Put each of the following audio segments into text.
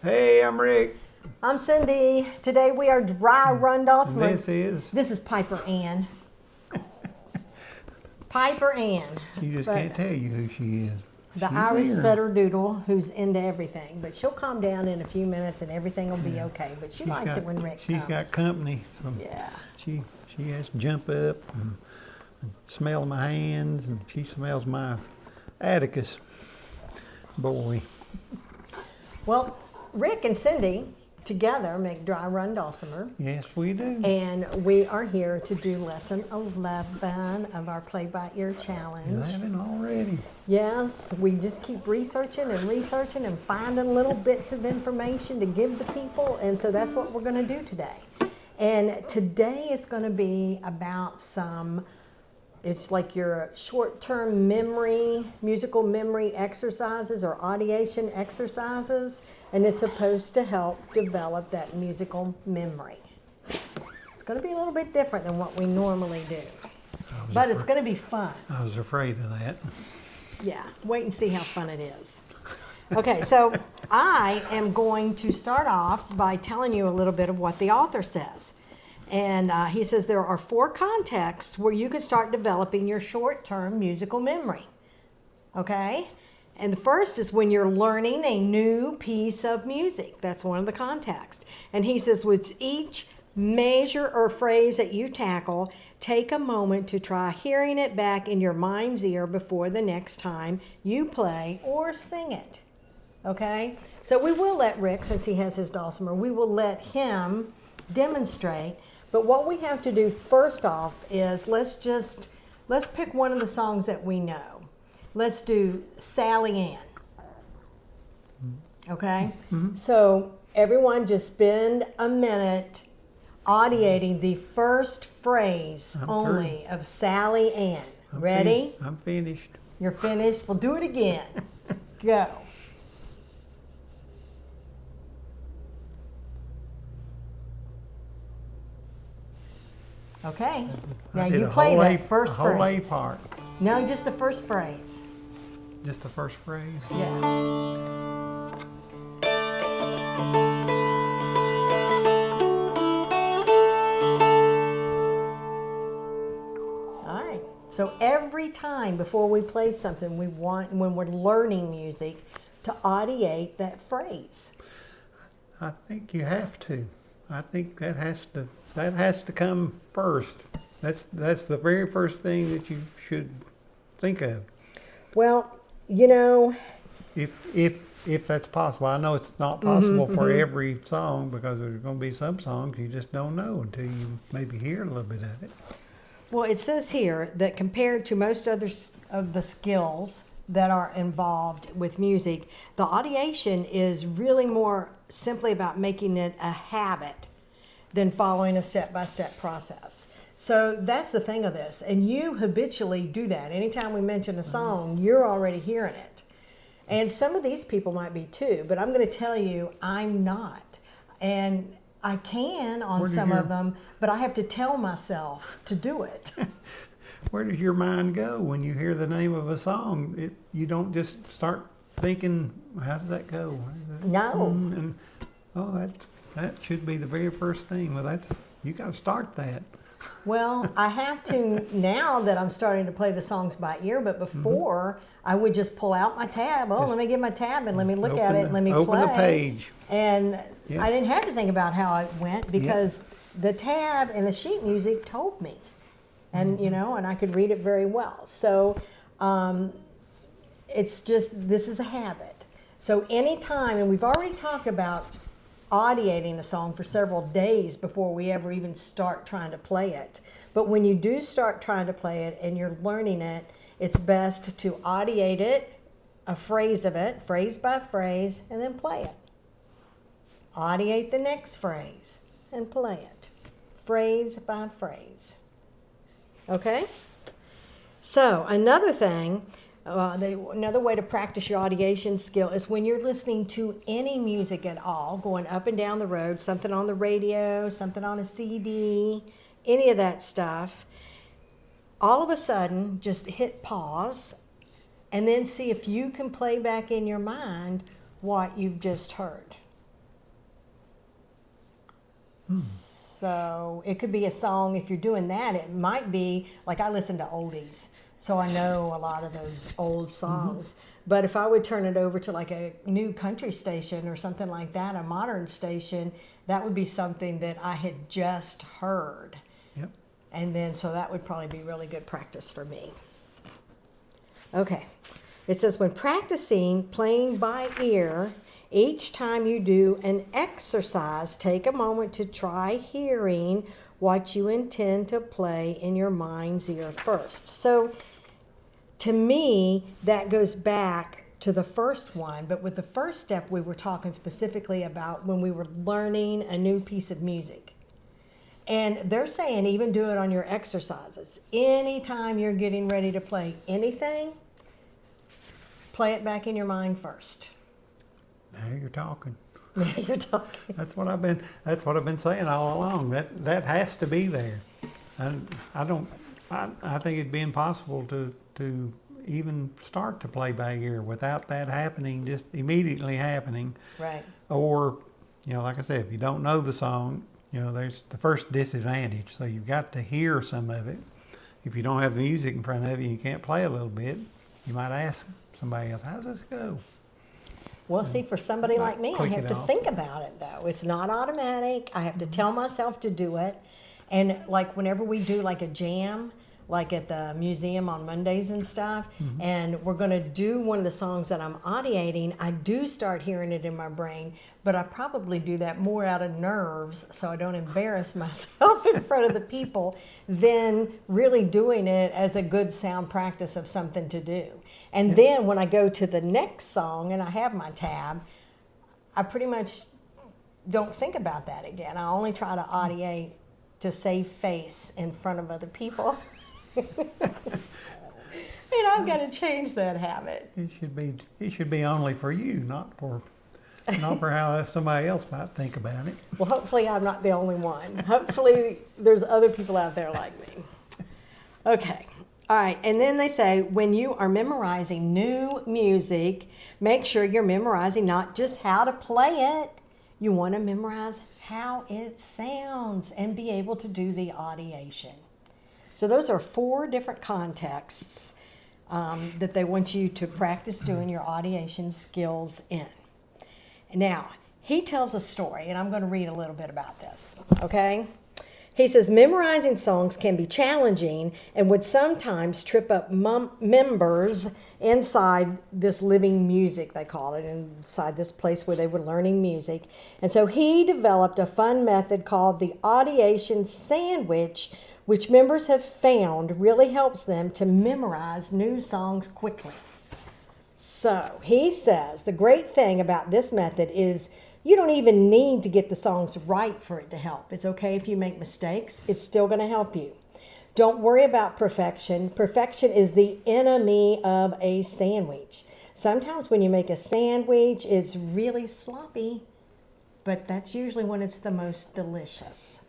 Hey, I'm Rick. I'm Cindy. Today we are dry run Dulcimer. This is Piper Ann. Piper Ann. She just can't tell you who she is. The She's Irish here. setter doodle who's into everything. But she'll calm down in a few minutes and everything will be okay. But she likes it when Rick comes. She's got company. So yeah. She has to jump up and smell my hands, and she smells my Atticus boy. Well, Rick and Cindy together make Dry Run Dulcimer. Yes, we do. And we are here to do lesson 11 of our Play by Ear challenge. 11 already. Yes, we just keep researching and finding little bits of information to give the people. And so that's what we're going to do today. And today it's going to be about it's like your short-term memory, musical memory exercises or audiation exercises, and it's supposed to help develop that musical memory. It's going to be a little bit different than what we normally do, but it's going to be fun. I was afraid of that. Yeah, wait and see how fun it is. Okay, so I am going to start off by telling you a little bit of what the author says. And he says there are 4 contexts where you can start developing your short-term musical memory. Okay? And the first is when you're learning a new piece of music. That's one of the contexts. And he says with each measure or phrase that you tackle, take a moment to try hearing it back in your mind's ear before the next time you play or sing it. Okay? So we will let Rick, since he has his dulcimer, we will let him demonstrate. But what we have to do first off is let's pick one of the songs that we know. Let's do Sally Ann. Okay? Mm-hmm. So everyone just spend a minute audiating the first phrase only of Sally Ann. Ready? I'm finished. You're finished? We'll do it again. Go. Okay. Now you play that first phrase. The whole A part. No, just the first phrase. Just the first phrase? Yes. All right. So every time before we play something, we want, when we're learning music, to audiate that phrase. I think you have to. I think that has to come first. That's the very first thing that you should think of. Well, you know, if that's possible. I know it's not possible for every song, because there's going to be some songs you just don't know until you maybe hear a little bit of it. Well, it says here that compared to most others of the skills that are involved with music, the audiation is really more simply about making it a habit than following a step-by-step process. So that's the thing of this. And you habitually do that. Anytime we mention a song, you're already hearing it. And some of these people might be too, but I'm going to tell you, I'm not. And I can on some of them, but I have to tell myself to do it. Where does your mind go when you hear the name of a song? You don't just start thinking, how does that go? No. And, that should be the very first thing. Well, you got to start that. Well, I have to now that I'm starting to play the songs by ear, but before I would just pull out my tab. Oh, let me get my tab and let me look at it and let me play. Open the page. And I didn't have to think about how it went because the tab and the sheet music told me. And, you know, and I could read it very well. So it's just, this is a habit. So anytime, and we've already talked about audiating a song for several days before we ever even start trying to play it. But when you do start trying to play it and you're learning it, it's best to audiate it, a phrase of it, phrase by phrase, and then play it. Audiate the next phrase and play it, phrase by phrase. Okay? So another thing, another way to practice your audiation skill is when you're listening to any music at all, going up and down the road, something on the radio, something on a CD, any of that stuff, all of a sudden just hit pause and then see if you can play back in your mind what you've just heard. So it could be a song, if you're doing that, it might be, like I listen to oldies, so I know a lot of those old songs. But if I would turn it over to like a new country station or something like that, a modern station, that would be something that I had just heard. Yep. And then, so that would probably be really good practice for me. Okay. It says, when practicing playing by ear, each time you do an exercise, take a moment to try hearing what you intend to play in your mind's ear first. So to me, that goes back to the first one, but with the first step, we were talking specifically about when we were learning a new piece of music. And they're saying even do it on your exercises. Anytime you're getting ready to play anything, play it back in your mind first. Now you're talking. Now you're talking. That's what I've been saying all along. That has to be there. And I think it'd be impossible to even start to play by ear without that happening, just immediately happening. Right. Or, like I said, if you don't know the song, there's the first disadvantage. So you've got to hear some of it. If you don't have the music in front of you, you can't play a little bit. You might ask somebody else, how's this go? Well, see, for somebody like me, I Click have it to off. think about it, though. It's not automatic. I have to tell myself to do it. And like whenever we do like a jam, like at the museum on Mondays and stuff, and we're going to do one of the songs that I'm audiating, I do start hearing it in my brain, but I probably do that more out of nerves so I don't embarrass myself in front of the people than really doing it as a good sound practice of something to do. And then when I go to the next song and I have my tab, I pretty much don't think about that again. I only try to audiate to save face in front of other people. And I've got to change that habit. It should be only for you, not for how somebody else might think about it. Well, hopefully I'm not the only one. Hopefully there's other people out there like me. Okay. All right. And then they say, when you are memorizing new music, make sure you're memorizing not just how to play it. You want to memorize how it sounds and be able to do the audiation. So those are 4 different contexts that they want you to practice doing your audiation skills in. Now, he tells a story, and I'm going to read a little bit about this, okay? He says, memorizing songs can be challenging and would sometimes trip up members inside this living music, they call it, inside this place where they were learning music. And so he developed a fun method called the Audiation Sandwich, which members have found really helps them to memorize new songs quickly. So he says the great thing about this method is you don't even need to get the songs right for it to help. It's okay if you make mistakes. It's still going to help you. Don't worry about perfection. Perfection is the enemy of a sandwich. Sometimes when you make a sandwich, it's really sloppy, but that's usually when it's the most delicious.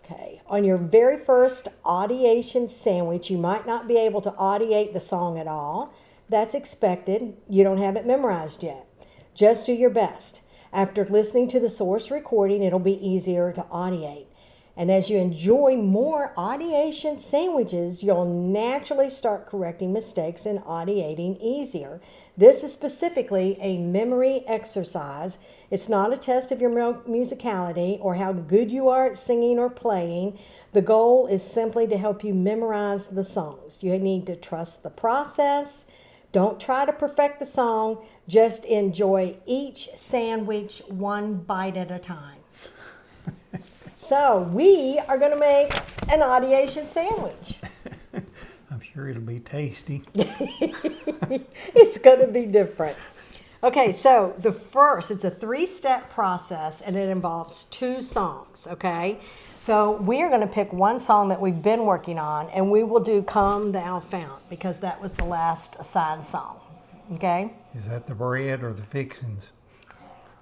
Okay, on your very first audiation sandwich, you might not be able to audiate the song at all. That's expected. You don't have it memorized yet. Just do your best. After listening to the source recording, it'll be easier to audiate. And as you enjoy more audiation sandwiches, you'll naturally start correcting mistakes and audiating easier. This is specifically a memory exercise. It's not a test of your musicality or how good you are at singing or playing. The goal is simply to help you memorize the songs. You need to trust the process. Don't try to perfect the song. Just enjoy each sandwich one bite at a time. So we are going to make an audiation sandwich. I'm sure it'll be tasty. It's going to be different. Okay, so it's a 3-step process, and it involves 2 songs, okay? So we are going to pick one song that we've been working on, and we will do Come Thou Fount, because that was the last assigned song, okay? Is that the bread or the fixings?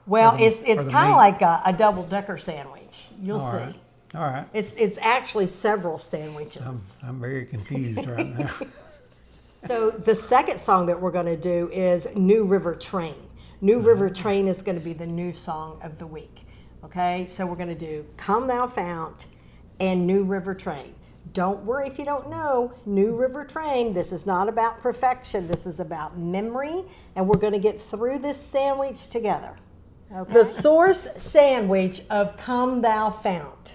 Well, Or the- it's or the kind of meat? like a double-decker sandwich. You'll All see. right. All right. It's actually several sandwiches. I'm very confused right now. So the second song that we're going to do is New River Train. New River Train is going to be the new song of the week. Okay, so we're going to do Come Thou Fount and New River Train. Don't worry if you don't know New River Train. This is not about perfection. This is about memory, and we're going to get through this sandwich together. Okay. The source sandwich of Come Thou Fount.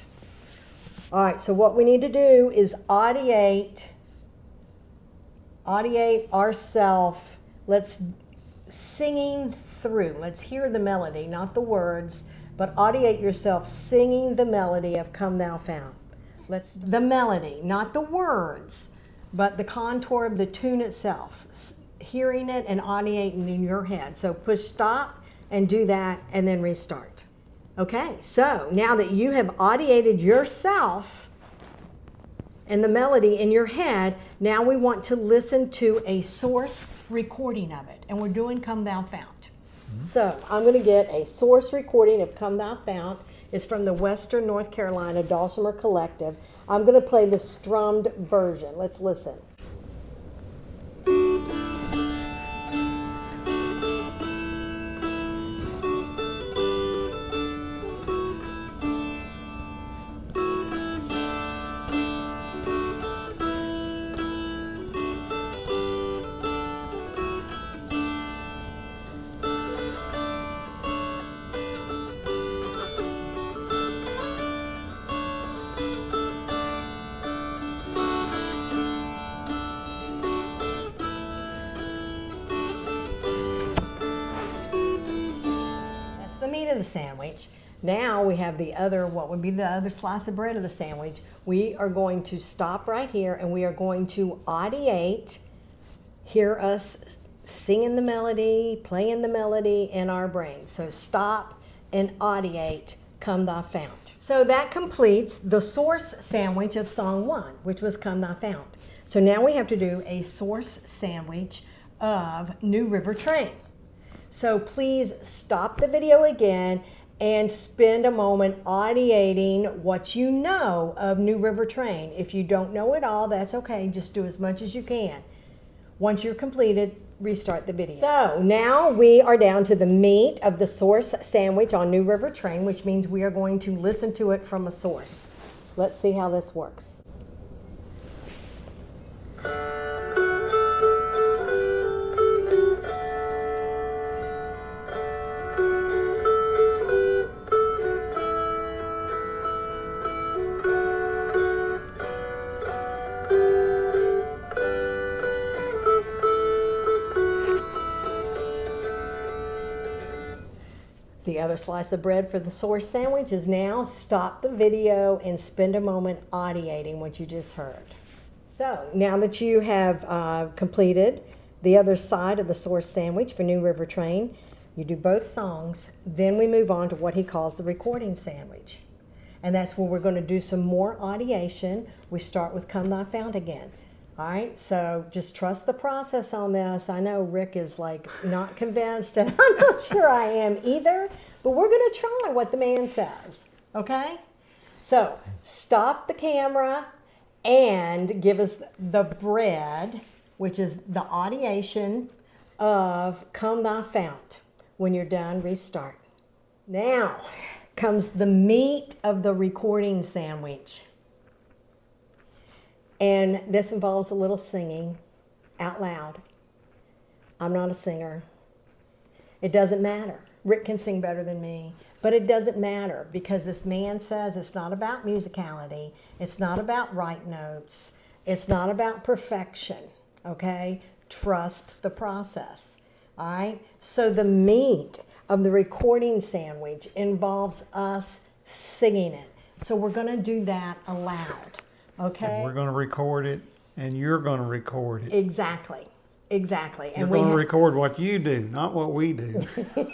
All right, so what we need to do is audiate ourselves. Let's singing through. Let's hear the melody, not the words, but audiate yourself singing the melody of Come Thou Fount. The melody, not the words, but the contour of the tune itself. Hearing it and audiating in your head. So push stop and do that and then restart. Okay, so now that you have audiated yourself and the melody in your head, now we want to listen to a source recording of it. And we're doing Come Thou Fount. So I'm going to get a source recording of Come Thou Fount. It's from the Western North Carolina Dulcimer Collective. I'm going to play the strummed version. Let's listen. Meat of the sandwich. Now we have the other, what would be the other slice of bread of the sandwich. We are going to stop right here and we are going to audiate, hear us singing the melody, playing the melody in our brain. So stop and audiate Come Thou Fount. So that completes the source sandwich of song 1, which was Come Thou Fount. So now we have to do a source sandwich of New River Train. So please stop the video again and spend a moment audiating what you know of New River Train. If you don't know it all, that's okay. Just do as much as you can. Once you're completed, restart the video. So now we are down to the meat of the source sandwich on New River Train, which means we are going to listen to it from a source. Let's see how this works. The other slice of bread for the source sandwich is now stop the video and spend a moment audiating what you just heard. So now that you have completed the other side of the source sandwich for New River Train, you do both songs, then we move on to what he calls the recording sandwich. And that's where we're going to do some more audiation. We start with Come Thou Fount again. All right, so just trust the process on this. I know Rick is like not convinced, and I'm not sure I am either, but we're going to try what the man says, okay? So stop the camera and give us the bread, which is the audiation of Come Thou Fount. When you're done, restart. Now comes the meat of the recording sandwich. And this involves a little singing out loud. I'm not a singer. It doesn't matter. Rick can sing better than me, but it doesn't matter because this man says it's not about musicality. It's not about right notes. It's not about perfection, okay? Trust the process, all right? So the meat of the recording sandwich involves us singing it. So we're going to do that aloud. Okay. And we're going to record it, and you're going to record it. Exactly. Exactly. You're going to record what you do, not what we do.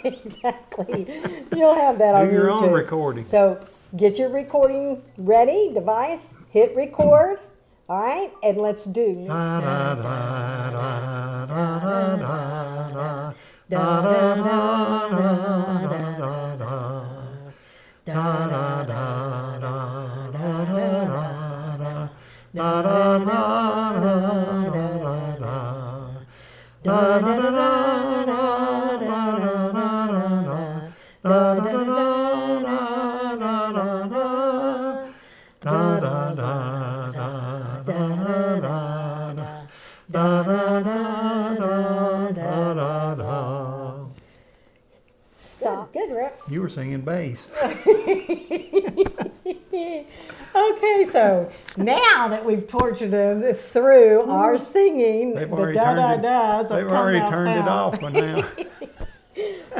Exactly. You'll have that on YouTube. Do your own recording. So get your recording ready, device, hit record, all right, and let's do. Da da da da da da da da da da da da da da da da stop. Good, Rick. You were singing bass. Okay, so now that we've tortured them through our singing, They've the already da-da-das They've of Come already Thou turned it Fount. off by now.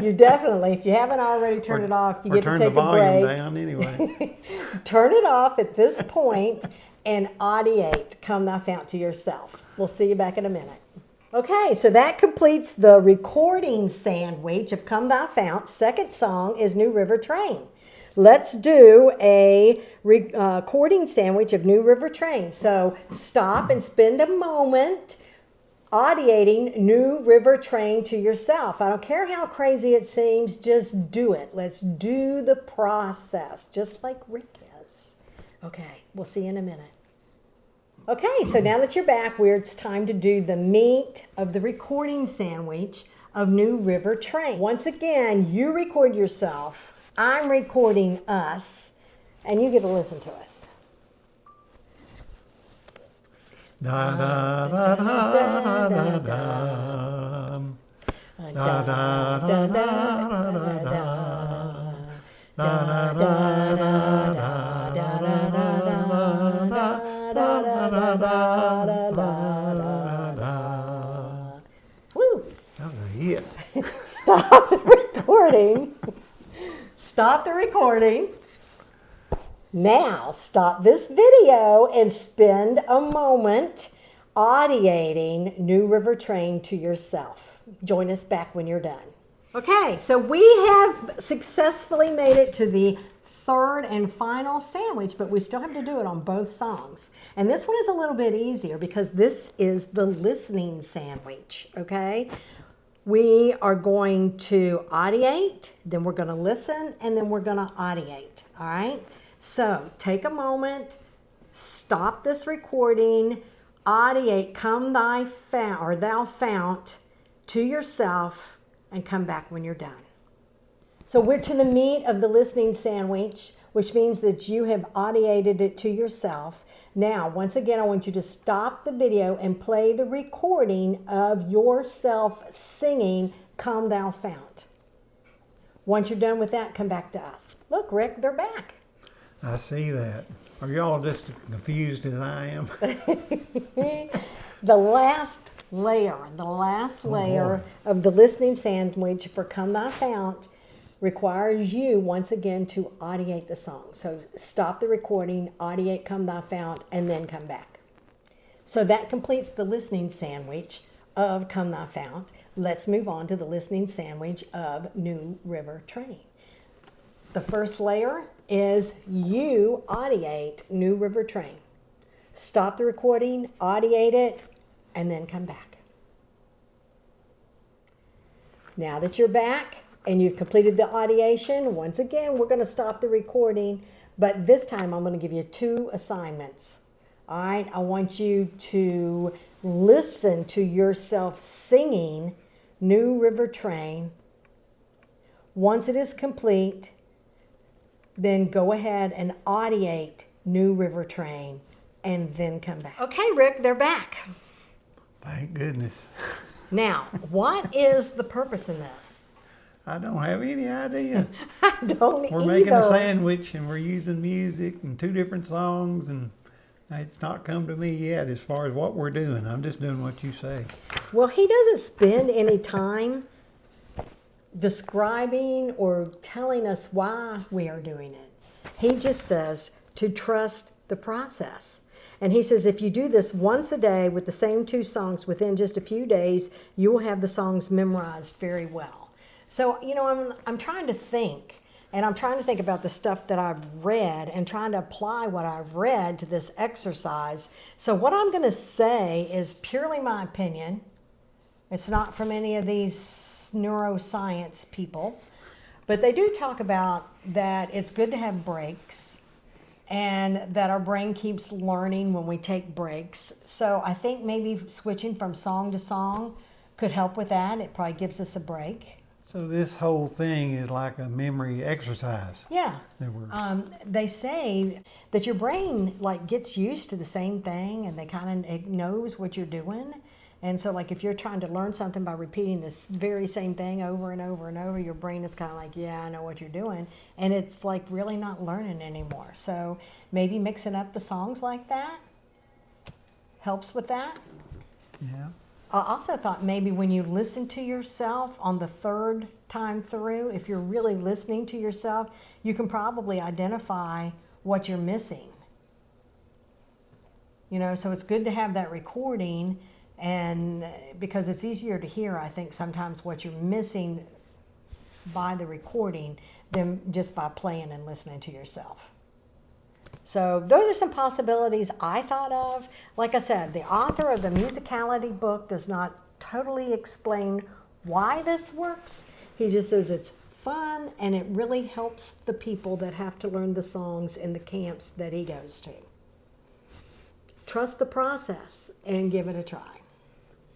You definitely, if you haven't already turned it off, you Or get to turn take the a volume break. down anyway. Turn it off at this point and audiate Come Thou Fount to yourself. We'll see you back in a minute. Okay, so that completes the recording sandwich of Come Thou Fount. Second song is New River Train. Let's do a recording sandwich of New River Train. So stop and spend a moment audiating New River Train to yourself. I don't care how crazy it seems, just do it. Let's do the process, just like Rick is. Okay, we'll see you in a minute. Okay, so now that you're back, it's time to do the meat of the recording sandwich of New River Train. Once again, you record yourself, I'm recording us, and you get to listen to us. Da da da da da da da. Da da da da da da da. Da da da da da da da. Woo! That was a hit. Stop the recording. Stop the recording. Now stop this video and spend a moment audiating New River Train to yourself. Join us back when you're done. Okay, so we have successfully made it to the third and final sandwich, but we still have to do it on both songs. And this one is a little bit easier because this is the listening sandwich, okay? We are going to audiate, then we're going to listen, and then we're going to audiate, all right? So take a moment, stop this recording, audiate, come thy fount, or thou fount, to yourself, and come back when you're done. So we're to the meat of the listening sandwich, which means that you have audiated it to yourself. Now, once again, I want you to stop the video and play the recording of yourself singing Come Thou Fount. Once you're done with that, come back to us. Look, Rick, they're back. I see that. Are y'all just confused as I am? The last layer of the listening sandwich for Come Thy Fount requires you once again to audiate the song. So stop the recording, audiate Come Thy Fount, and then come back. So that completes the listening sandwich of Come Thy Fount. Let's move on to the listening sandwich of New River Train. The first layer is you audiate New River Train. Stop the recording, audiate it, and then come back. Now that you're back and you've completed the audiation, once again, we're going to stop the recording, but this time I'm going to give you 2 assignments. All right, I want you to listen to yourself singing New River Train. Once it is complete, then go ahead and audiate New River Train and then come back. Okay, Rick, they're back. Thank goodness. Now, what is the purpose in this? I don't have any idea. I don't We're either. making a sandwich and we're using music and 2 different songs, and it's not come to me yet as far as what we're doing. I'm just doing what you say. Well, he doesn't spend any time describing or telling us why we are doing it. He just says to trust the process. And he says if you do this once a day with the same 2 songs within just a few days, you will have the songs memorized very well. So, you know, I'm trying to think, and I'm trying to think about the stuff that I've read and trying to apply what I've read to this exercise. So what I'm going to say is purely my opinion. It's not from any of these neuroscience people, but they do talk about that it's good to have breaks and that our brain keeps learning when we take breaks. So I think maybe switching from song to song could help with that. It probably gives us a break. So this whole thing is like a memory exercise. Yeah. That They say that your brain like gets used to the same thing and they kind of knows what you're doing. And so like if you're trying to learn something by repeating this very same thing over and over and over, your brain is kind of like, yeah, I know what you're doing. And it's like really not learning anymore. So maybe mixing up the songs like that helps with that. Yeah. I also thought maybe when you listen to yourself on the third time through, if you're really listening to yourself, you can probably identify what you're missing. You know, so it's good to have that recording, and because it's easier to hear, I think, sometimes what you're missing by the recording than just by playing and listening to yourself. So those are some possibilities I thought of. Like I said, the author of the musicality book does not totally explain why this works. He just says it's fun and it really helps the people that have to learn the songs in the camps that he goes to. Trust the process and give it a try.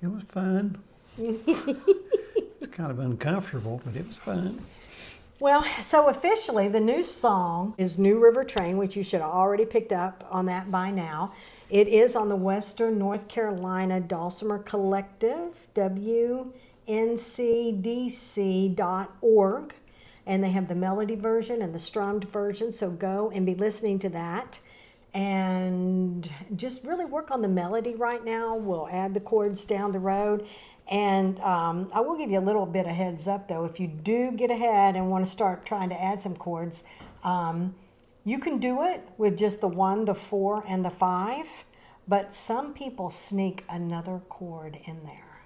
It was fun. It's kind of uncomfortable, but it was fun. Well, so officially, the new song is New River Train, which you should have already picked up on that by now. It is on the Western North Carolina Dulcimer Collective, wncdc.org. And they have the melody version and the strummed version, so go and be listening to that. And just really work on the melody right now. We'll add the chords down the road. And I will give you a little bit of heads up, though. If you do get ahead and want to start trying to add some chords, you can do it with just the 1, the 4, and the 5. But some people sneak another chord in there.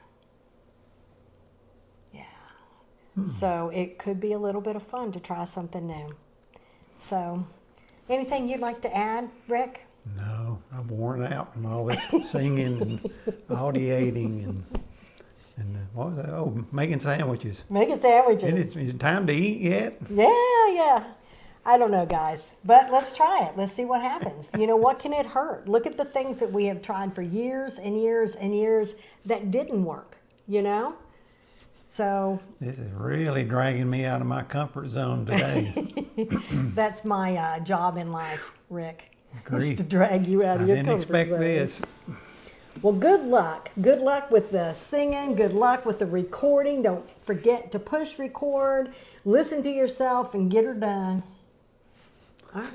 Yeah. So it could be a little bit of fun to try something new. So anything you'd like to add, Rick? No, I'm worn out from all this singing and audiating and what was that? Oh, making sandwiches. Making sandwiches. Is it time to eat yet? Yeah. I don't know, guys, but let's try it. Let's see what happens. You know, what can it hurt? Look at the things that we have tried for years and years and years that didn't work, you know? So This is really dragging me out of my comfort zone today. that's my job in life, Rick. Is Grief. to drag you out I of your didn't comfort expect zone. this. Well, good luck. Good luck with the singing. Good luck with the recording. Don't forget to push record. Listen to yourself and get her done. All right.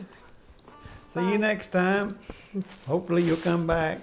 See you next time. Hopefully you'll come back.